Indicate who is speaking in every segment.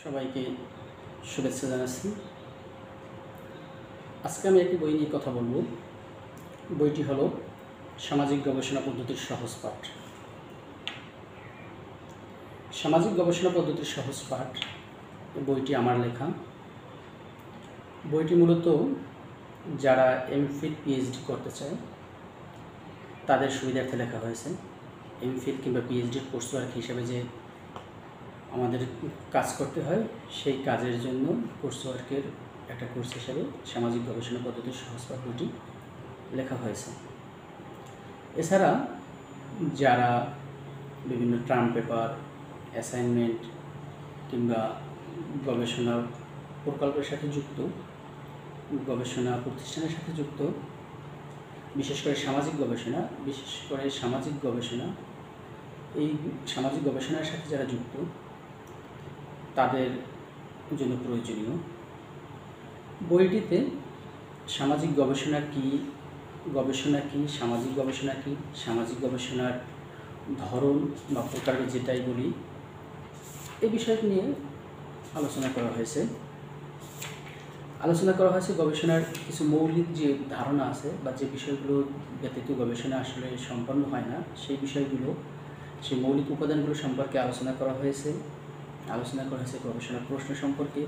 Speaker 1: সবাইকে শুভেচ্ছা জানাচ্ছি। আজকে আমি একটি বই নিয়ে কথা বলবো। বইটি হলো সামাজিক গবেষণা পদ্ধতির সহজ পাঠ। সামাজিক গবেষণা পদ্ধতির সহজ পাঠ বইটি আমার লেখা। বইটি মূলত যারা এমফিল পিএইচডি করতে চায় তাদের সুবিধার্থে লেখা হয়েছে। এমফিল কিংবা পিএইচডির কোর্স ওয়ার্ক হিসেবে যে আমাদের কাজ করতে হয়, সেই কাজের জন্য কোর্স ওয়ার্কের একটা কোর্স হিসেবে সামাজিক গবেষণা পদ্ধতির সহজ পাঠ বইটি লেখা হয়েছে। এছাড়া যারা বিভিন্ন টার্ম পেপার, অ্যাসাইনমেন্ট কিংবা গবেষণা প্রকল্পের সাথে যুক্ত, গবেষণা প্রতিষ্ঠানের সাথে যুক্ত, বিশেষ করে সামাজিক গবেষণা এই সামাজিক গবেষণার সাথে যারা যুক্ত তাদের জন্য প্রয়োজনীয়। বইটিতে সামাজিক গবেষণা কী, সামাজিক গবেষণার ধরন বা প্রকার যেটাই বলি, এই বিষয়টি নিয়ে আলোচনা করা হয়েছে। গবেষণার কিছু মৌলিক যে ধারণা আছে বা যে বিষয়গুলো ব্যতীত গবেষণা আসলে সম্পন্ন হয় না, সেই মৌলিক উপাদানগুলো সম্পর্কে আলোচনা করা হয়েছে গবেষণার প্রশ্ন সম্পর্কে।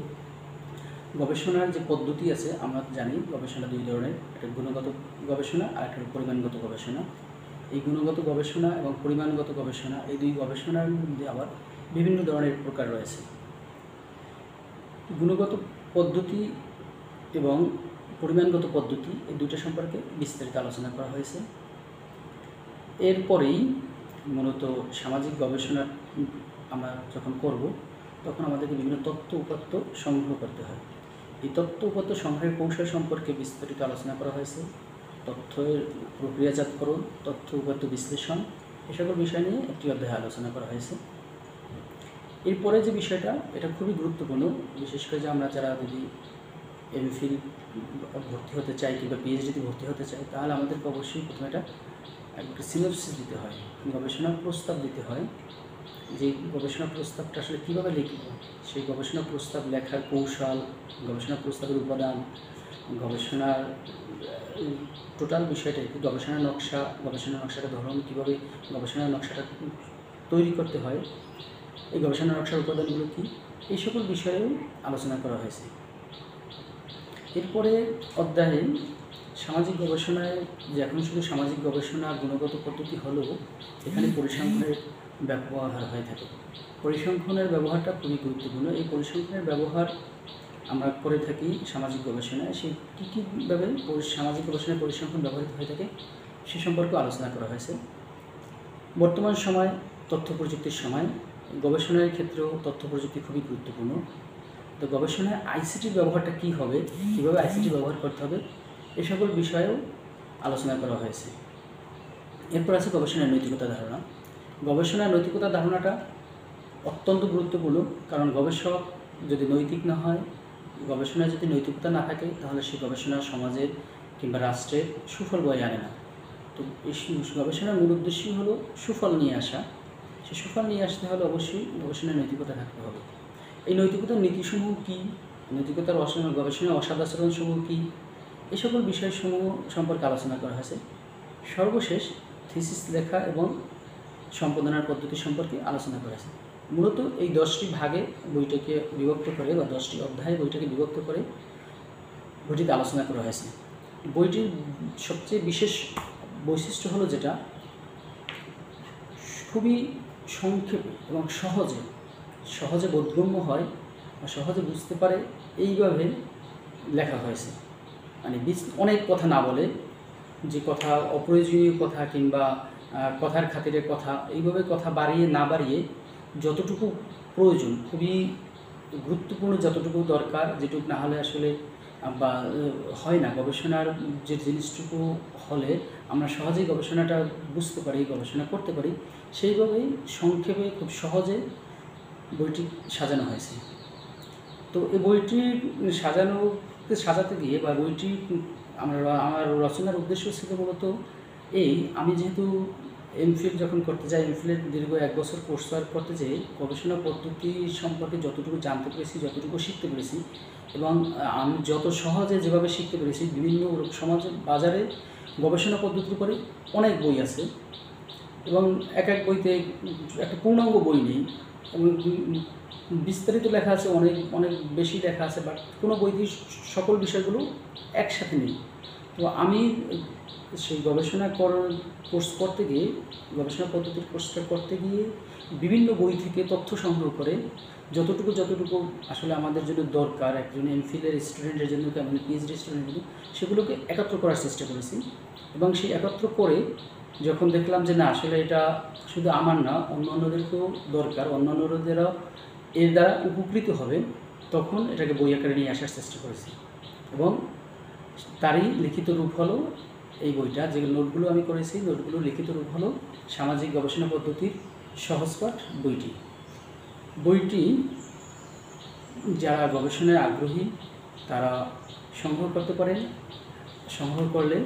Speaker 1: গবেষণার যে পদ্ধতি আছে, আমরা জানি গবেষণা দুই ধরনের, একটা গুণগত গবেষণা আর একটা পরিমাণগত গবেষণা। এই গুণগত গবেষণা এবং পরিমাণগত গবেষণা, এই দুই গবেষণার মধ্যে আবার বিভিন্ন ধরনের প্রকার রয়েছে। গুণগত পদ্ধতি এবং পরিমাণগত পদ্ধতি, এই দুইটা সম্পর্কে বিস্তারিত আলোচনা করা হয়েছে। এরপরেই মূলত সামাজিক গবেষণা আমরা যখন করব, তখন আমাদেরকে বিভিন্ন তথ্য উপাত্ত সংগ্রহ করতে হয়। এই তথ্য উপাত্ত সংগ্রহের কৌশল সম্পর্কে বিস্তারিত আলোচনা করা হয়েছে। তথ্যের প্রক্রিয়াজাতকরণ, তথ্য উপাত্ত বিশ্লেষণ, এ সকল বিষয় নিয়ে একটি অধ্যায়ে আলোচনা করা হয়েছে। এরপরে যে বিষয়টা, এটা খুবই গুরুত্বপূর্ণ, বিশেষ করে যে আমরা যারা যদি এমফিল ভর্তি হতে চাই কিংবা পিএইচডিতে ভর্তি হতে চাই, তাহলে আমাদেরকে অবশ্যই প্রথমে একটা সিনপসিস দিতে হয়, গবেষণা প্রস্তাব দিতে হয়। যে গবেষণা প্রস্তাবটা আসলে কীভাবে লিখব, সেই গবেষণা প্রস্তাব লেখার কৌশল, গবেষণা প্রস্তাবের উপাদান, গবেষণার টোটাল বিষয়টা, গবেষণা নকশাটা ধরুন, কীভাবে গবেষণা নকশাটা তৈরি করতে হয়, এই গবেষণা নকশার উপাদানগুলো কী, এই সকল বিষয়েও আলোচনা করা হয়েছে। এরপরে অধ্যায়ে সামাজিক গবেষণায়, যে এখন শুধু সামাজিক গবেষণা গুণগত পদ্ধতি হলেও এখানে পরিসংখ্যানের ব্যবহার হয়ে থাকে। পরিসংখ্যানের ব্যবহারটা খুবই গুরুত্বপূর্ণ। এই পরিসংখ্যানের ব্যবহার আমরা করে থাকি সামাজিক গবেষণায়। সেই কীভাবে সামাজিক গবেষণায় পরিসংখ্যান ব্যবহৃত হয়ে থাকে সে সম্পর্কে আলোচনা করা হয়েছে। বর্তমান সময়, তথ্য প্রযুক্তির সময়, গবেষণার ক্ষেত্রেও তথ্য প্রযুক্তি খুবই গুরুত্বপূর্ণ। তো গবেষণায় আইসিটির ব্যবহারটা কী হবে, কীভাবে আইসিটি ব্যবহার করতে হবে, এ সকল বিষয়েও আলোচনা করা হয়েছে। এরপর আছে গবেষণার নৈতিকতা ধারণা। গবেষণার নৈতিকতা ধারণাটা অত্যন্ত গুরুত্বপূর্ণ, কারণ গবেষক যদি নৈতিক না হয়, গবেষণায় যদি নৈতিকতা না থাকে, তাহলে সেই গবেষণা সমাজের কিংবা রাষ্ট্রের সুফল বয়ে আনে না। তো এই গবেষণার মূল উদ্দেশ্যই হলো সুফল নিয়ে আসা। সেই সুফল নিয়ে আসতে হলে অবশ্যই গবেষণার নৈতিকতা থাকতে হবে। এই নৈতিকতার নীতিসমূহ কী, গবেষণার অসৎ আচরণসমূহ কী, এই সকল বিষয়সমূহ সম্পর্কে আলোচনা করা হয়েছে। সর্বশেষ থিসিস লেখা এবং সম্পাদনার পদ্ধতি সম্পর্কে আলোচনা করা হয়েছে। মূলত এই 10টি ভাগে বইটাকে বিভক্ত করে, বা 10টি অধ্যায়ে বইটাকে বিভক্ত করে বইটিতে আলোচনা করা হয়েছে। বইটির সবচেয়ে বিশেষ বৈশিষ্ট্য হলো যেটা খুবই সংক্ষেপে এবং সহজে বোধগম্য হয় বা সহজে বুঝতে পারে, এইভাবে লেখা হয়েছে। মানে অনেক কথা না বলে, যে কথা অপ্রয়োজনীয় কথা কিংবা কথার খাতিরে কথা, এইভাবে কথা না বাড়িয়ে যতটুকু প্রয়োজন, খুবই গুরুত্বপূর্ণ, যতটুকু দরকার, যেটুকু না হলে আসলে বা হয় না, গবেষণার যে জিনিসটুকু হলে আমরা সহজেই গবেষণাটা বুঝতে পারি, গবেষণা করতে পারি, সেইভাবেই সংক্ষেপে খুব সহজে বইটি সাজানো হয়েছে। তো এই বইটি সাজাতে গিয়ে, বা বইটি আমার রচনার উদ্দেশ্য ছিল মূলত আমি যেহেতু এমফিল যখন করতে যাই, এমফিলের দীর্ঘ 1 বছর কোর্স করতে যেয়ে গবেষণা পদ্ধতি সম্পর্কে যতটুকু জানতে পেরেছি, যতটুকু শিখতে পেরেছি এবং আমি যত সহজে যেভাবে শিখতে পেরেছি, বিভিন্ন সমাজে বাজারে গবেষণা পদ্ধতির উপরে অনেক বই আছে এবং এক এক বইতে একটা পূর্ণাঙ্গ বই নেই এবং বিস্তারিত লেখা আছে, অনেক অনেক বেশি লেখা আছে, বাট কোনো বইতেই সকল বিষয়গুলো একসাথে নেই। তো আমি সেই কোর্স করতে গিয়ে, গবেষণা পদ্ধতির কোর্সটা করতে গিয়ে বিভিন্ন বই থেকে তথ্য সংগ্রহ করে যতটুকু আসলে আমাদের জন্য দরকার একজন এমফিলের স্টুডেন্টের জন্য, আমাদের পিএইচডি স্টুডেন্টের জন্য, সেগুলোকে একত্র করার চেষ্টা করেছি এবং সেই একত্র করে যখন দেখলাম যে না, আসলে এটা শুধু আমার না, অন্যান্যদেরকেও দরকার, অন্যান্যদেরও এর দ্বারা উপকৃত হবে, তখন এটাকে বই আকারে নিয়ে আসার চেষ্টা করেছি এবং তারই লিখিত রূপ হলো এই বইটা। যে নোটগুলো আমি করেছি, নোটগুলো লিখিত রূপ হলো সামাজিক গবেষণা পদ্ধতির সহজপাঠ বইটি যারা গবেষণায় আগ্রহী তারা সংগ্রহ করতে পারেন। সংগ্রহ করলে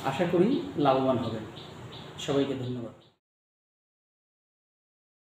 Speaker 1: আশা করি লাভবান হবেন। সবাইকে ধন্যবাদ।